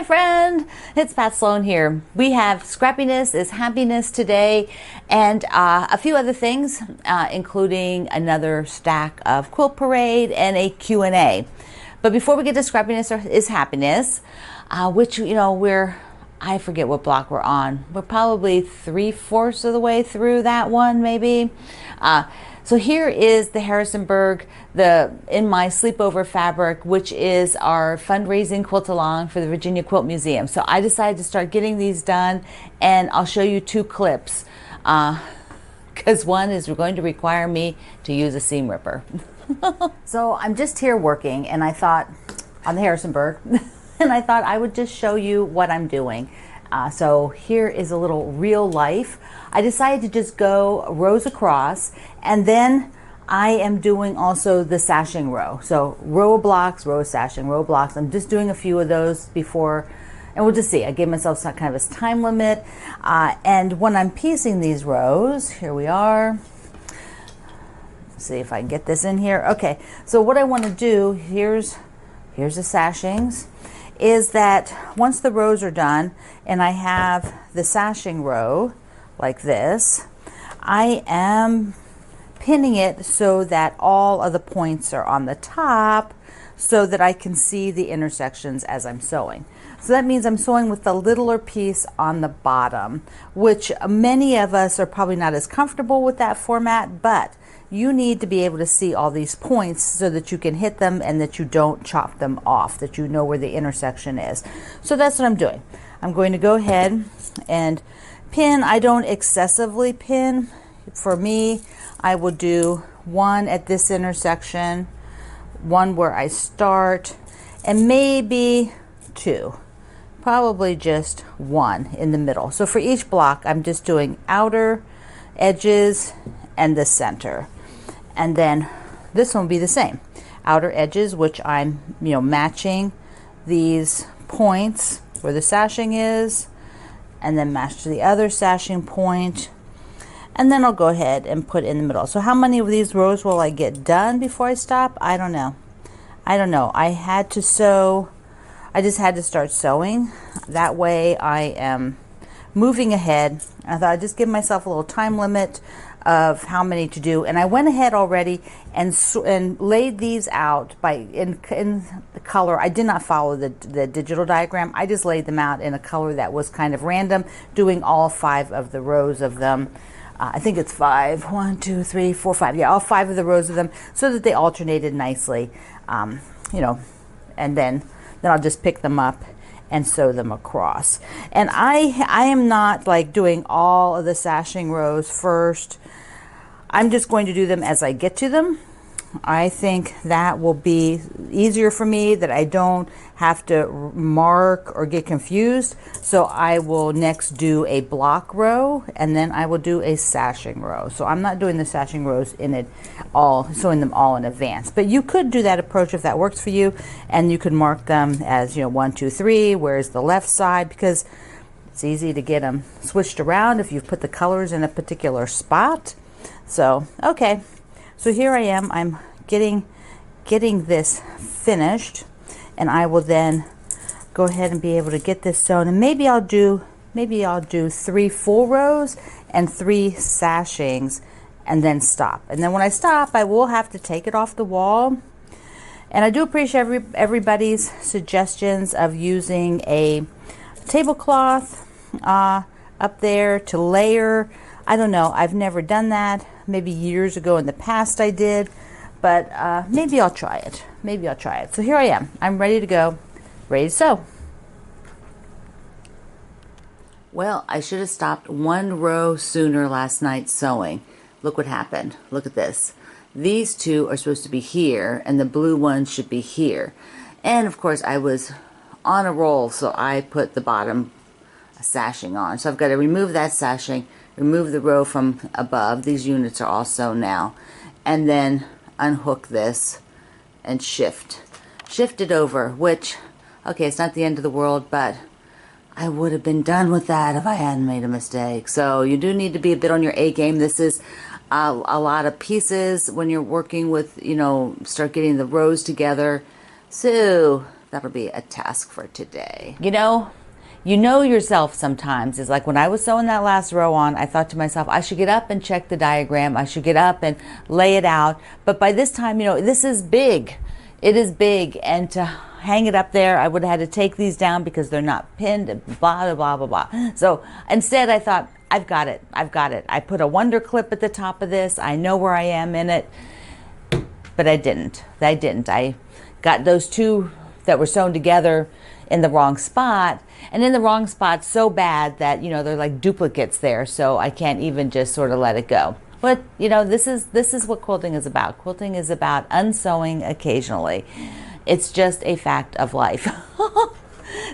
friend, it's Pat Sloan here. We have Scrappiness is Happiness today, and a few other things, including another stack of Quilt Parade and a Q&A. But before we get to Scrappiness is Happiness, which, I forget what block we're on. We're probably 3/4 of the way through that one, maybe. So here is the Harrisonburg, in my sleepover fabric, which is our fundraising quilt along for the Virginia Quilt Museum. So I decided to start getting these done, and I'll show you two clips, because one is going to require me to use a seam ripper. So I'm just here working, and I thought, on the Harrisonburg, and I thought I would just show you what I'm doing. So here is a little real life. I decided to just go rows across, and then I am doing also the sashing row. So row of blocks, row of sashing, row of blocks. I'm just doing a few of those before, and we'll just see. I gave myself some kind of a time limit. And when I'm piecing these rows, here we are. Let's see if I can get this in here. Okay, so what I want to do, here's the sashings, is that once the rows are done and I have the sashing row like this, I am pinning it so that all of the points are on the top so that I can see the intersections as I'm sewing. So that means I'm sewing with the littler piece on the bottom, which many of us are probably not as comfortable with that format, but you need to be able to see all these points so that you can hit them and that you don't chop them off, that you know where the intersection is. So that's what I'm doing. I'm going to go ahead and pin. I don't excessively pin. For me, I will do one at this intersection, one where I start, and maybe two. Probably just one in the middle. So for each block, I'm just doing outer edges and the center. And then this one will be the same. Outer edges, which I'm, matching these points where the sashing is, and then match to the other sashing point. And then I'll go ahead and put in the middle. So how many of these rows will I get done before I stop? I don't know. I had to sew. I just had to start sewing. That way I am moving ahead. I thought I'd just give myself a little time limit of how many to do, and I went ahead already and laid these out in the color. I did not follow the digital diagram. I just laid them out in a color that was kind of random, doing all 5 of the rows of them. I think it's 5. 1, 2, 3, 4, 5. Yeah, all 5 of the rows of them, so that they alternated nicely. And then I'll just pick them up and sew them across. And I am not like doing all of the sashing rows first. I'm just going to do them as I get to them. I think that will be easier for me, that I don't have to mark or get confused. So I will next do a block row, and then I will do a sashing row. So I'm not doing the sashing rows sewing them all in advance. But you could do that approach if that works for you, and you could mark them as 1, 2, 3. Where's the left side? Because it's easy to get them switched around if you've put the colors in a particular spot. So okay. So here I am. I'm getting this finished, and I will then go ahead and be able to get this sewn. And maybe I'll do 3 full rows and 3 sashings, and then stop. And then when I stop, I will have to take it off the wall. And I do appreciate everybody's suggestions of using a tablecloth up there to layer. I don't know. I've never done that. Maybe years ago in the past I did, but maybe I'll try it. So here I am. I'm ready to go, ready to sew. Well, I should have stopped 1 row sooner last night sewing. Look what happened. Look at this. These 2 are supposed to be here, and the blue one should be here. And of course I was on a roll, so I put the bottom sashing on. So I've got to remove that sashing, remove the row from above. These units are all sewn now. And then unhook this and shift it over, which, okay, it's not the end of the world, but I would have been done with that if I hadn't made a mistake. So you do need to be a bit on your A game. This is a lot of pieces when you're working with, start getting the rows together. So that'll be a task for today. You know yourself sometimes. It's like when I was sewing that last row on, I thought to myself, I should get up and check the diagram. I should get up and lay it out. But by this time, this is big. It is big. And to hang it up there, I would have had to take these down because they're not pinned, blah, blah, blah, blah. So instead I thought, I've got it. I put a wonder clip at the top of this. I know where I am in it. But I didn't. I got those two that were sewn together in the wrong spot, and in the wrong spot so bad that they're like duplicates there, so I can't even just sort of let it go. But this is what quilting is about. Quilting is about unsewing occasionally. It's just a fact of life.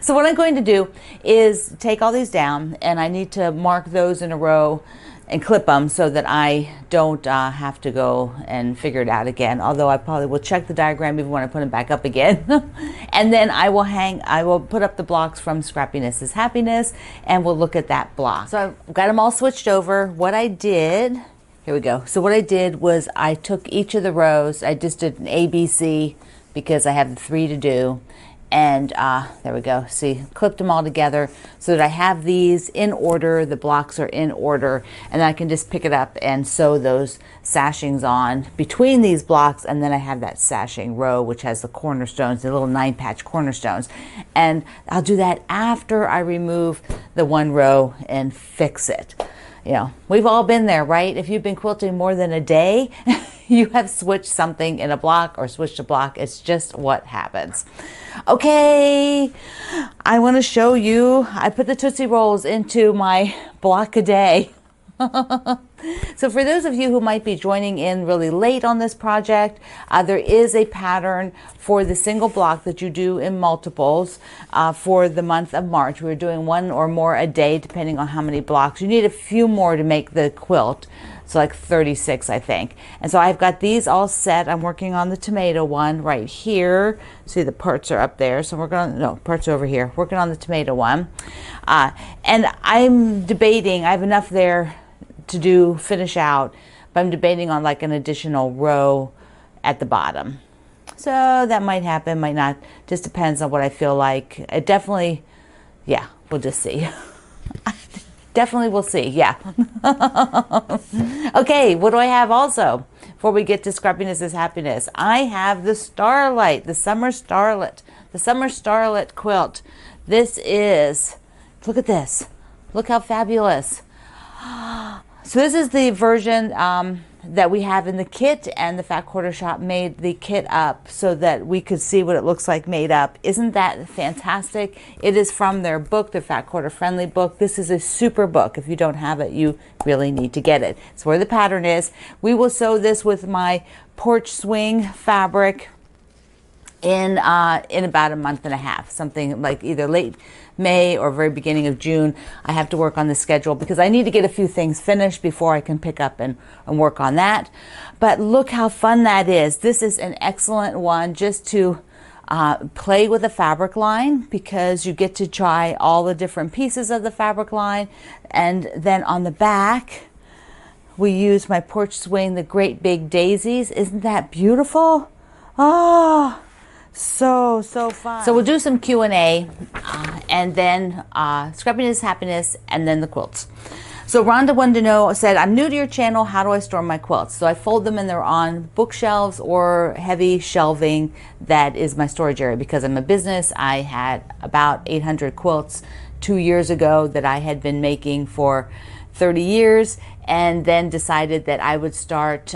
So what I'm going to do is take all these down, and I need to mark those in a row and clip them so that I don't have to go and figure it out again. Although I probably will check the diagram even when I put them back up again. And then I will put up the blocks from Scrappiness is Happiness, and we'll look at that block. So I've got them all switched over. What I did, here we go. So what I did was I took each of the rows. I just did an A, B, C because I have the 3 to do. And there we go. See, clipped them all together so that I have these in order. The blocks are in order, and I can just pick it up and sew those sashings on between these blocks. And then I have that sashing row, which has the cornerstones, the little 9-patch cornerstones. And I'll do that after I remove the one row and fix it. We've all been there, right? If you've been quilting more than a day, you have switched something in a block or switched a block. It's just what happens. Okay, I want to show you, I put the Tootsie Rolls into my block a day. So for those of you who might be joining in really late on this project, there is a pattern for the single block that you do in multiples for the month of March. We're doing 1 or more a day depending on how many blocks. You need a few more to make the quilt. So like 36, I think. And so I've got these all set. I'm working on the tomato one right here. See, the parts are up there. So we're going to, no, parts over here. Working on the tomato one. And I'm debating, I have enough there to finish out, but I'm debating on like an additional row at the bottom. So that might happen, might not. Just depends on what I feel like. It definitely, yeah, we'll just see. Definitely we'll see, yeah. Okay, what do I have also before we get to Scrappiness is Happiness? I have the Starlight, the Summer Starlet, the Summer Starlet quilt. This is, look at this. Look how fabulous. So this is the version that we have in the kit, and the Fat Quarter Shop made the kit up so that we could see what it looks like made up. Isn't that fantastic? It is from their book, their Fat Quarter Friendly book. This is a super book. If you don't have it, you really need to get it. It's where the pattern is. We will sew this with my porch swing fabric in about a month and a half, something like either late May or very beginning of June. I have to work on the schedule because I need to get a few things finished before I can pick up and work on that. But look how fun that is. This is an excellent one just to play with a fabric line, because you get to try all the different pieces of the fabric line. And then on the back, we use my porch swing, the great big daisies. Isn't that beautiful? Oh, so fun. So we'll do some Q&A and then Scrappiness, Happiness, and then the quilts. So Rhonda wanted to know, said, I'm new to your channel, how do I store my quilts? So I fold them and they're on bookshelves or heavy shelving. That is my storage area because I'm a business. I had about 800 quilts 2 years ago that I had been making for 30 years, and then decided that I would start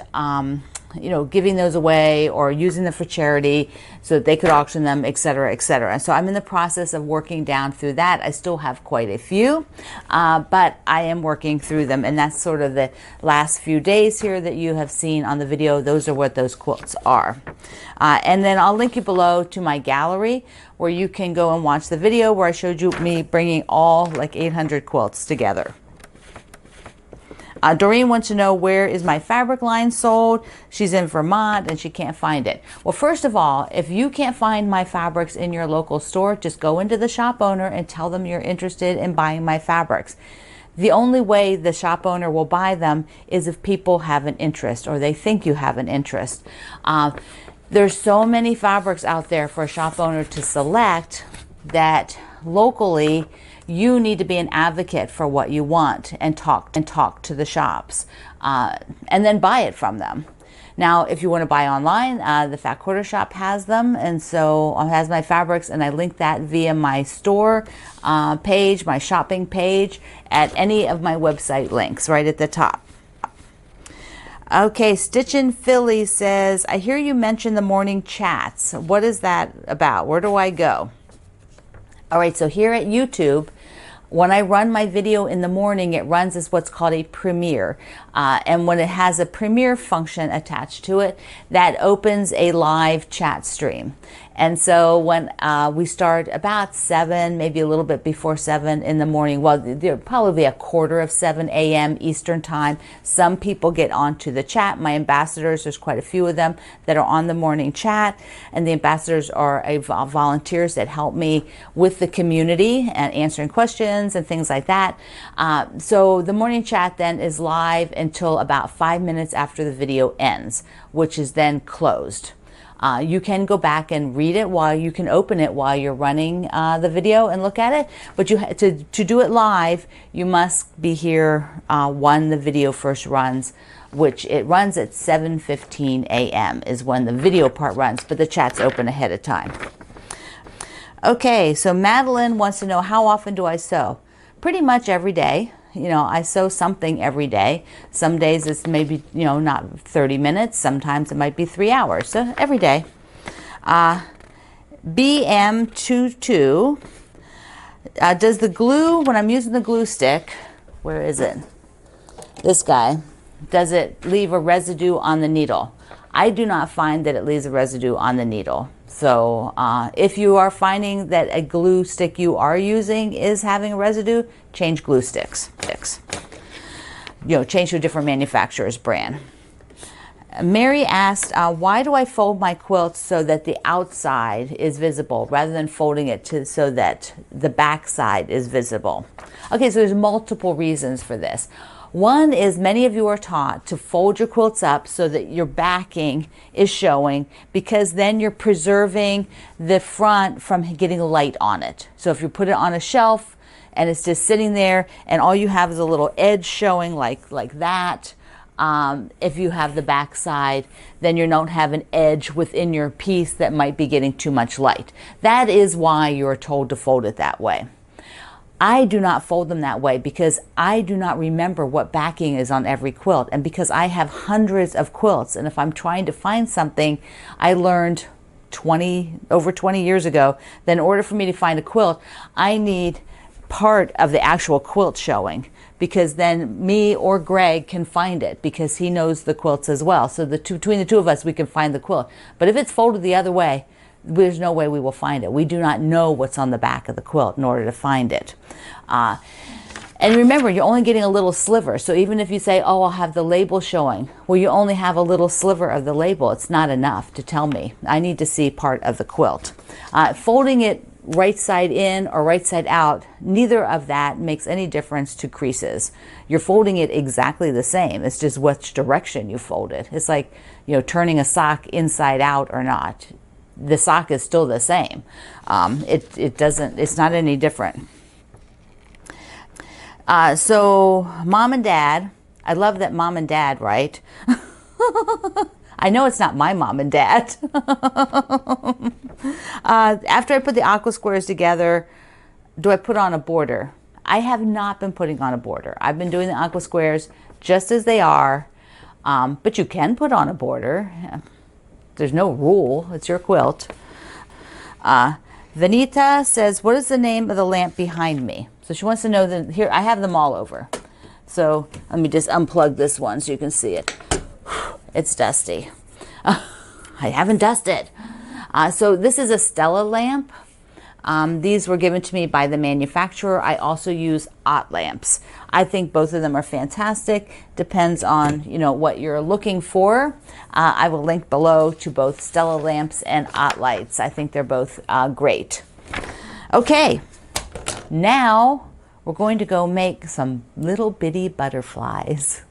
giving those away or using them for charity so that they could auction them, etc., etc. So I'm in the process of working down through that. I still have quite a few, but I am working through them, and that's sort of the last few days here that you have seen on the video. Those are what those quilts are. And then I'll link you below to my gallery where you can go and watch the video where I showed you me bringing all like 800 quilts together. Doreen wants to know, where is my fabric line sold? She's in Vermont and she can't find it. Well, first of all, if you can't find my fabrics in your local store, just go into the shop owner and tell them you're interested in buying my fabrics. The only way the shop owner will buy them is if people have an interest or they think you have an interest. There's so many fabrics out there for a shop owner to select that locally you need to be an advocate for what you want and talk to the shops, and then buy it from them. Now, if you want to buy online, the Fat Quarter Shop has them, and so has my fabrics, and I link that via my store page, my shopping page, at any of my website links right at the top. Okay, Stitchin' Philly says, I hear you mention the morning chats. What is that about? Where do I go? All right, so here at YouTube, when I run my video in the morning, it runs as what's called a premiere. And when it has a premiere function attached to it, that opens a live chat stream. And so when we start about 7, maybe a little bit before 7 in the morning, well, they're probably a quarter of 7 a.m. Eastern time, some people get onto the chat. My ambassadors, there's quite a few of them that are on the morning chat. And the ambassadors are volunteers that help me with the community and answering questions and things like that. So the morning chat then is live until about 5 minutes after the video ends, which is then closed. You can go back and read it you can open it while you're running the video and look at it, but to do it live, you must be here when the video first runs, which it runs at 7:15 a.m. is when the video part runs, but the chat's open ahead of time. Okay, so Madeline wants to know, how often do I sew? Pretty much every day. You know, I sew something every day. Some days it's maybe, not 30 minutes. Sometimes it might be 3 hours. So every day. BM22. Does the glue, when I'm using the glue stick, where is it? This guy. Does it leave a residue on the needle? I do not find that it leaves a residue on the needle. So if you are finding that a glue stick you are using is having a residue, change glue sticks. Change to a different manufacturer's brand. Mary asked, why do I fold my quilt so that the outside is visible rather than folding it so that the back side is visible? Okay, so there's multiple reasons for this. One is many of you are taught to fold your quilts up so that your backing is showing, because then you're preserving the front from getting light on it. So if you put it on a shelf and it's just sitting there and all you have is a little edge showing like that, if you have the back side, then you don't have an edge within your piece that might be getting too much light. That is why you're told to fold it that way. I do not fold them that way because I do not remember what backing is on every quilt, and because I have hundreds of quilts, and if I'm trying to find something I learned over 20 years ago, then in order for me to find a quilt, I need part of the actual quilt showing, because then me or Greg can find it because he knows the quilts as well. So between the two of us, we can find the quilt. But if it's folded the other way, there's no way we will find it. We do not know what's on the back of the quilt in order to find it. And remember, you're only getting a little sliver. So even if you say, oh, I'll have the label showing, well, you only have a little sliver of the label. It's not enough to tell me. I need to see part of the quilt. Folding it right side in or right side out, neither of that makes any difference to creases. You're folding it exactly the same. It's just which direction you fold it. It's like, turning a sock inside out or not. The sock is still the same. It's not any different. So mom and dad, I love that mom and dad, right? I know it's not my mom and dad. After I put the aqua squares together, do I put on a border? I have not been putting on a border. I've been doing the aqua squares just as they are, but you can put on a border. There's no rule. It's your quilt. Vanita says, what is the name of the lamp behind me? So she wants to know that here, I have them all over. So let me just unplug this one so you can see it. It's dusty. I haven't dusted. So this is a Stella lamp. These were given to me by the manufacturer. I also use Ott lamps. I think both of them are fantastic. Depends on what you're looking for. I will link below to both Stella lamps and Ott lights. I think they're both great. Okay, now we're going to go make some little bitty butterflies.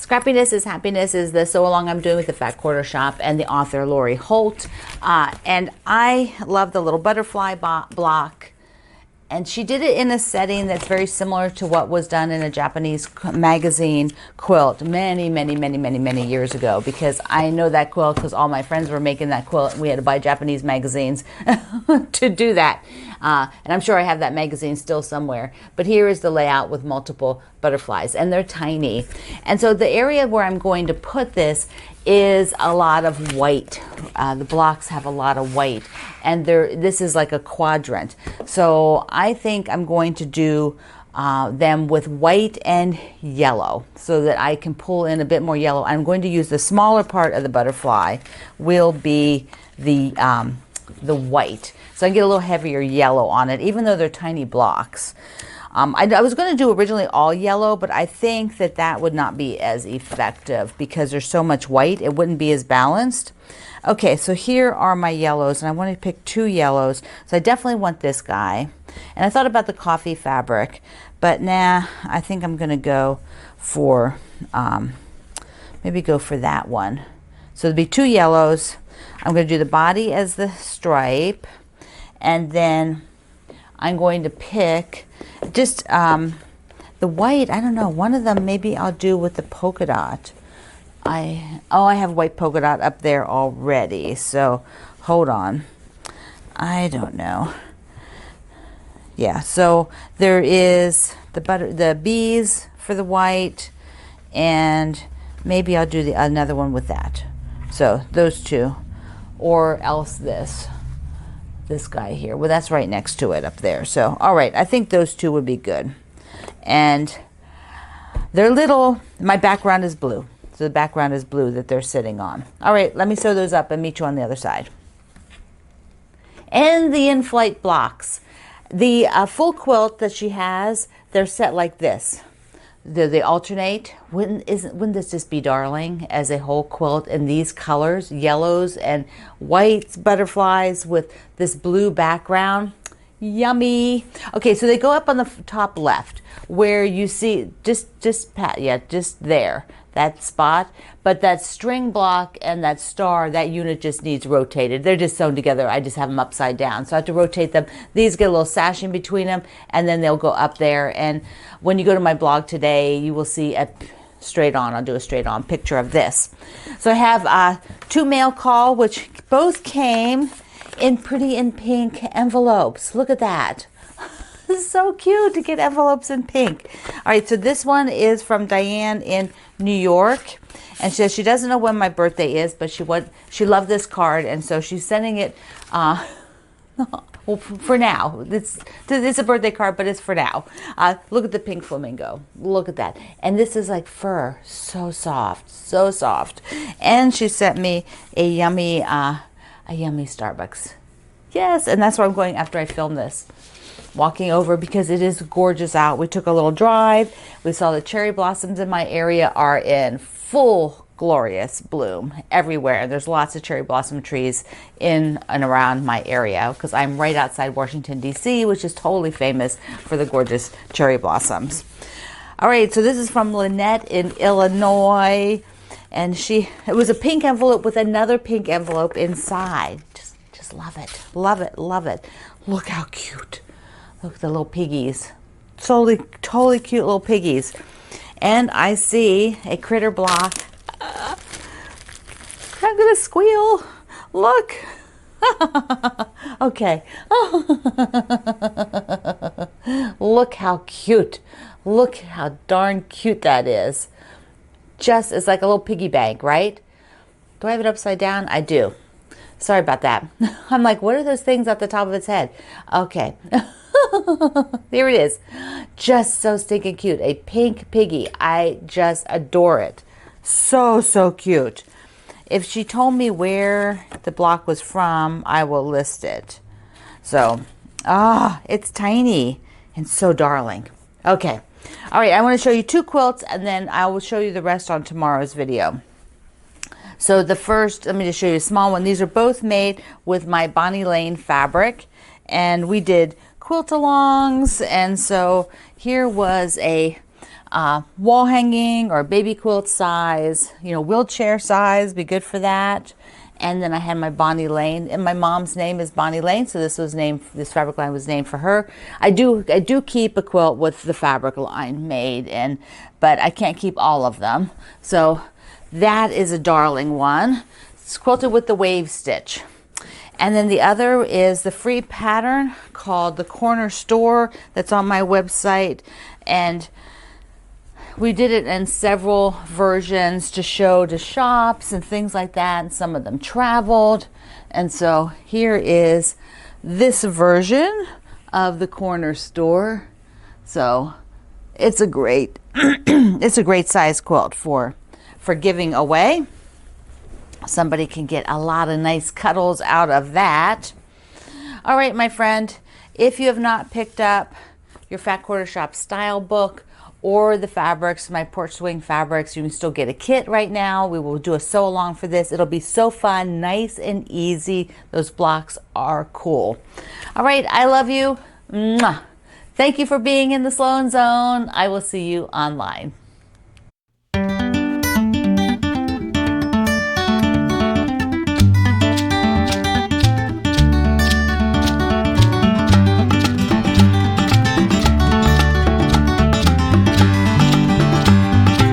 Scrappiness is Happiness is the sew along I'm doing with the Fat Quarter Shop and the author Lori Holt. And I love the little butterfly block. And she did it in a setting that's very similar to what was done in a Japanese magazine quilt many years ago, because I know that quilt because all my friends were making that quilt and we had to buy Japanese magazines to do that. And I'm sure I have that magazine still somewhere. But here is the layout with multiple butterflies, and they're tiny. And so the area where I'm going to put this is a lot of white. The blocks have a lot of white, and this is like a quadrant. So I think I'm going to do them with white and yellow so that I can pull in a bit more yellow. I'm going to use the smaller part of the butterfly will be the white. So I can get a little heavier yellow on it, even though they're tiny blocks. I was going to do originally all yellow, but I think that would not be as effective because there's so much white. It wouldn't be as balanced. Okay, so here are my yellows, and I want to pick 2 yellows. So I definitely want this guy. And I thought about the coffee fabric, but nah, I think I'm going to go for, maybe go for that one. So there'll be 2 yellows. I'm going to do the body as the stripe, and then I'm going to pick just the white. I don't know, one of them maybe I'll do with the polka dot. I have white polka dot up there already, so hold on. I don't know. Yeah, so there is the bees for the white, and maybe I'll do another one with that. So those 2, or else this guy here. Well, that's right next to it up there. So, all right, I think those 2 would be good. And they're little. My background is blue. So the background is blue that they're sitting on. All right, let me sew those up and meet you on the other side. And the in-flight blocks. The full quilt that she has, they're set like this. They alternate. Wouldn't this just be darling as a whole quilt in these colors, yellows and whites, butterflies with this blue background? Yummy. Okay, so they go up on the top left where you see just there, that spot. But that string block and that star, that unit just needs rotated. They're just sewn together. I just have them upside down. So I have to rotate them. These get a little sash in between them, and then they'll go up there. And when you go to my blog today, you will see a straight on. I'll do a straight on picture of this. So I have 2 mail call, which both came in pretty in pink envelopes. Look at that. This is so cute to get envelopes in pink. All right, so this one is from Diane in New York. And she says she doesn't know when my birthday is, but she loved this card, and so she's sending it well, for now. It's a birthday card, but it's for now. Look at the pink flamingo. Look at that. And this is like fur. So soft. So soft. And she sent me a yummy Starbucks. Yes, and that's where I'm going after I film this. Walking over because it is gorgeous out. We took a little drive. We saw the cherry blossoms in my area are in full glorious bloom everywhere. There's lots of cherry blossom trees in and around my area because I'm right outside Washington, D.C., which is totally famous for the gorgeous cherry blossoms. All right, so this is from Lynette in Illinois, and it was a pink envelope with another pink envelope inside. Just love it, love it, love it. Look how cute. Look at the little piggies. Totally cute little piggies. And I see a critter block. I'm gonna squeal. Look. Okay. Look how cute. Look how darn cute that is. It's like a little piggy bank, right? Do I have it upside down? I do. Sorry about that. I'm like, what are those things at the top of its head? Okay. There it is. Just so stinking cute. A pink piggy. I just adore it. So cute. If she told me where the block was from, I will list it. So, it's tiny and so darling. Okay. All right, I want to show you 2 quilts, and then I will show you the rest on tomorrow's video. So the first, let me just show you a small one. These are both made with my Bonnie Lane fabric, and we did quilt alongs. And so here was a wall hanging or baby quilt size, you know, wheelchair size, be good for that. And then I had my Bonnie Lane, and my mom's name is Bonnie Lane, so this fabric line was named for her. I do keep a quilt with the fabric line made, but I can't keep all of them. So that is a darling one. It's quilted with the wave stitch. And then the other is the free pattern called the Corner Store that's on my website, and we did it in several versions to show to shops and things like that, and some of them traveled. And so here is this version of the Corner Store. So it's a great it's a great size quilt for giving away. Somebody can get a lot of nice cuddles out of that. All right, my friend, if you have not picked up your Fat Quarter Shop style book or the fabrics, my porch swing fabrics, you can still get a kit right now. We will do a sew along for this. It'll be so fun, nice and easy. Those blocks are cool. All right, I love you. Mwah. Thank you for being in the Sloan Zone. I will see you online.